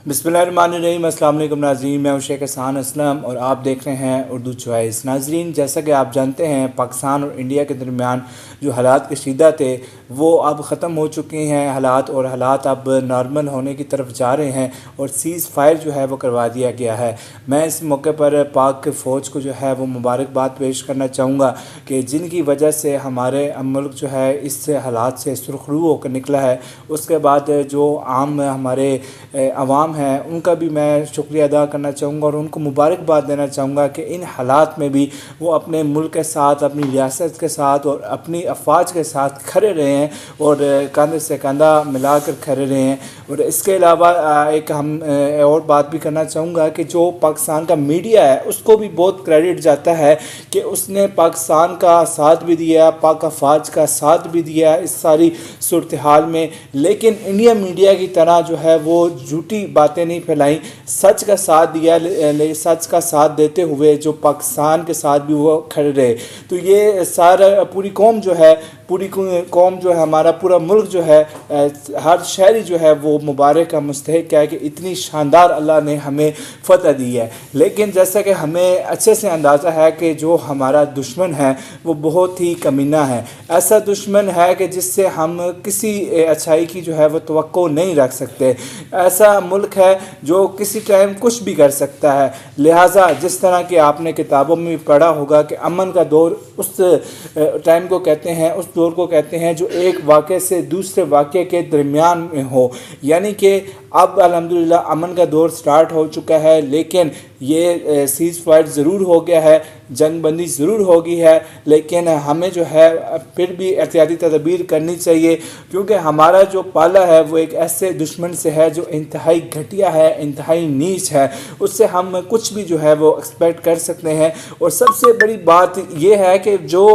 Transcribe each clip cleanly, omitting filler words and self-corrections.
बिस्मिल्लाहिर्रहमानिर्रहीम। अस्सलाम वालेकुम नाज़रीन, मैं हूं शेख हसन असलम और आप देख रहे हैं उर्दू चॉइस। नाज़रीन, जैसा कि आप जानते हैं पाकिस्तान और इंडिया के दरमियान जो हालात कशीदा थे वो अब ख़त्म हो चुके हैं हालात अब नॉर्मल होने की तरफ जा रहे हैं और सीज़ फायर जो है वो करवा दिया गया है। मैं इस मौके पर पाक फ़ौज को जो है वो मुबारकबाद पेश करना चाहूँगा कि जिनकी वजह से हमारे मुल्क जो है इस हालात से सुरखरू होकर निकला है। उसके बाद जो आम हमारे अवाम हैं उनका भी मैं शुक्रिया अदा करना चाहूँगा और उनको मुबारकबाद देना चाहूँगा कि इन हालात में भी वो अपने मुल्क के साथ, अपनी रियासत के साथ और अपनी अफवाज के साथ खड़े रहे हैं और कंधे से कंधा मिलाकर खड़े रहे हैं। और इसके अलावा एक हम और बात भी करना चाहूँगा कि जो पाकिस्तान का मीडिया है उसको भी बहुत क्रेडिट जाता है कि उसने पाकिस्तान का साथ भी दिया, पाक अफवाज का साथ भी दिया इस सारी सूरत हाल में। लेकिन इंडिया मीडिया की तरह जो है वो झूठी बातें नहीं फैलाई, सच का साथ दिया, सच का साथ देते हुए जो पाकिस्तान के साथ भी वो खड़े रहे। तो ये सारा पूरी कौम जो है हमारा पूरा मुल्क जो है, हर शहरी जो है वो मुबारक का मुस्तहिक है कि इतनी शानदार अल्लाह ने हमें फ़तह दी है। लेकिन जैसा कि हमें अच्छे से अंदाज़ा है कि जो हमारा दुश्मन है वो बहुत ही कमीना है। ऐसा दुश्मन है कि जिससे हम किसी अच्छाई की जो है वो तवक्को नहीं रख सकते। ऐसा मुल्क है जो किसी टाइम कुछ भी कर सकता है। लिहाजा जिस तरह कि आपने किताबों में भी पढ़ा होगा कि अमन का दौर उस टाइम को कहते हैं, उस दौर को कहते हैं जो एक वाक़े से दूसरे वाक़े के दरमियान में हो। यानी कि अब अल्हम्दुलिल्लाह अमन का दौर स्टार्ट हो चुका है, लेकिन ये सीज़ फायर ज़रूर हो गया है, जंग बंदी ज़रूर हो गई है, लेकिन हमें जो है फिर भी एहतियाती तदबीर करनी चाहिए क्योंकि हमारा जो पाला है वो एक ऐसे दुश्मन से है जो इंतहाई घटिया है, इंतहाई नीच है। उससे हम कुछ भी जो है वो एक्सपेक्ट कर सकते हैं। और सबसे बड़ी बात ये है कि जो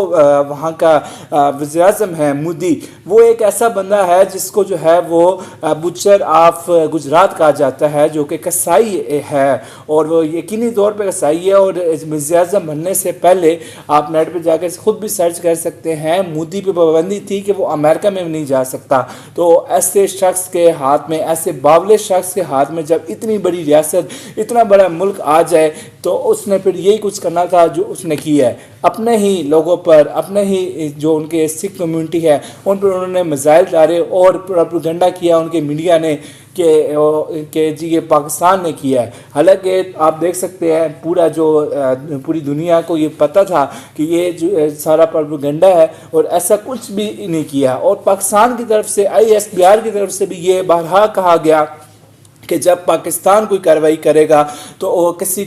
वहाँ का वज़ीर-ए-आज़म है मोदी, वो एक ऐसा बंदा है जिसको जो है वो बुचर ऑफ गुजरात कहा जाता है, जो कि कसाई है और वो यकीनी तौर पे कसाई है। और वज़ीर-ए-आज़म बनने से पहले आप नेट पे जाकर खुद भी सर्च कर सकते हैं, मोदी पे पाबंदी थी कि वो अमेरिका में नहीं जा सकता। तो ऐसे शख्स के हाथ में, ऐसे बावले शख्स के हाथ में जब इतनी बड़ी रियासत, इतना बड़ा मुल्क आ जाए तो उसने फिर यही कुछ करना था जो उसने किया है। अपने ही लोगों पर, अपने ही जो उनके सिख कम्युनिटी है उन पर उन्होंने मिसाइल डाले और प्रोपेगेंडा किया उनके मीडिया ने कि जी ये पाकिस्तान ने किया है। हालांकि आप देख सकते हैं पूरी दुनिया को ये पता था कि ये जो सारा प्रोपेगेंडा है और ऐसा कुछ भी नहीं किया। और पाकिस्तान की तरफ से, ISPR की तरफ से भी ये बारहा कहा गया कि जब पाकिस्तान कोई कार्रवाई करेगा तो किसी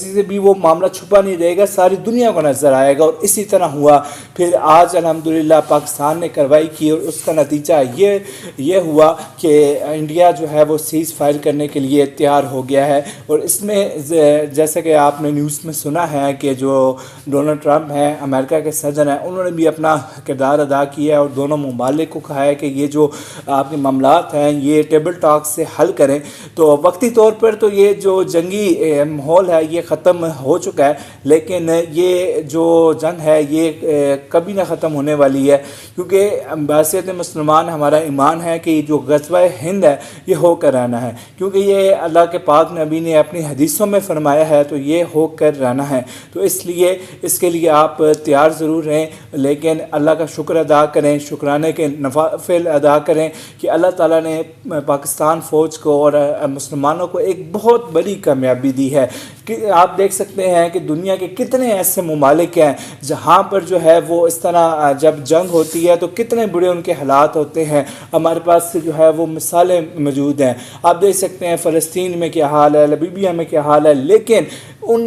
से भी वो मामला छुपा नहीं रहेगा, सारी दुनिया को नज़र आएगा। और इसी तरह हुआ। फिर आज अल्हम्दुलिल्लाह पाकिस्तान ने कार्रवाई की और उसका नतीजा ये हुआ कि इंडिया जो है वो सीज़ फायर करने के लिए तैयार हो गया है। और इसमें जैसे कि आपने न्यूज़ में सुना है कि जो डोनाल्ड ट्रंप हैं, अमेरिका के सदर हैं, उन्होंने भी अपना किरदार अदा किया है और दोनों ममालिक को कहा है कि ये जो आपके मामलात हैं ये टेबल टॉक से हल करें। तो वक्ती तौर पर तो ये जो जंगी माहौल है ये ख़त्म हो चुका है, लेकिन ये जो जंग है ये कभी ना ख़त्म होने वाली है क्योंकि बासियत मुसलमान हमारा ईमान है कि जो ग़ज़वा हिंद है ये होकर रहना है, क्योंकि ये अल्लाह के पाक नबी ने अपनी हदीसों में फरमाया है, तो ये होकर रहना है। तो इसलिए इसके लिए आप तैयार ज़रूर रहें, लेकिन अल्लाह का शुक्र अदा करें, शुक्राने के नवाफिल अदा करें कि अल्लाह ताला ने पाकिस्तान फ़ौज को और मुसलमानों को एक बहुत बड़ी कामयाबी दी है। कि आप देख सकते हैं कि दुनिया के कितने ऐसे ममालिक हैं जहाँ पर जो है वो इस तरह जब जंग होती है तो कितने बुरे उनके हालात होते हैं। हमारे पास जो है वो मिसालें मौजूद हैं। आप देख सकते हैं फ़लस्तीन में क्या हाल है, लीबिया में क्या हाल है, लेकिन उन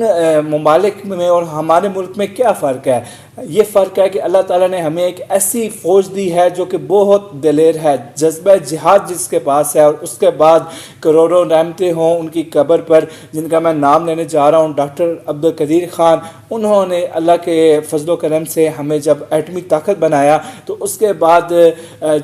ममालिक में और हमारे मुल्क में क्या फ़र्क है? ये फ़र्क है कि अल्लाह ताला ने हमें एक ऐसी फ़ौज दी है जो कि बहुत दिलेर है, जज्बा जिहाद जिसके पास है। और उसके बाद करोड़ों रहमतें हों उनकी कब्र पर, जिनका मैं नाम लेने जा रहा हूँ, डॉक्टर अब्दुल कदीर ख़ान انہوں نے اللہ کے فضل و کرم سے ہمیں جب ایٹمی طاقت بنایا تو اس کے بعد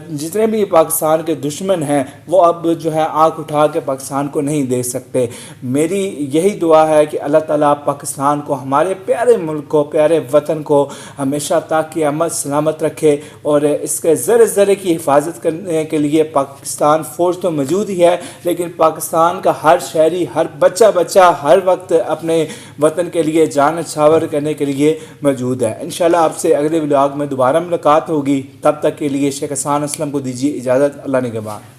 جتنے بھی پاکستان کے دشمن ہیں وہ اب جو ہے آنکھ اٹھا کے پاکستان کو نہیں دیکھ سکتے۔ میری یہی دعا ہے کہ اللہ تعالیٰ پاکستان کو، ہمارے پیارے ملک کو، پیارے وطن کو ہمیشہ تا قیامت سلامت رکھے، اور اس کے ذرے ذرے کی حفاظت کرنے کے لیے پاکستان فوج تو موجود ہی ہے، لیکن پاکستان کا ہر شہری، ہر بچہ ہر وقت اپنے وطن کے لیے جان نچھاور کرنے کے لیے موجود ہے۔ انشاءاللہ آپ سے اگلے ولاگ میں دوبارہ ملاقات ہوگی، تب تک کے لیے شیخ احسان اسلم کو دیجیے اجازت۔ اللہ نگہبان۔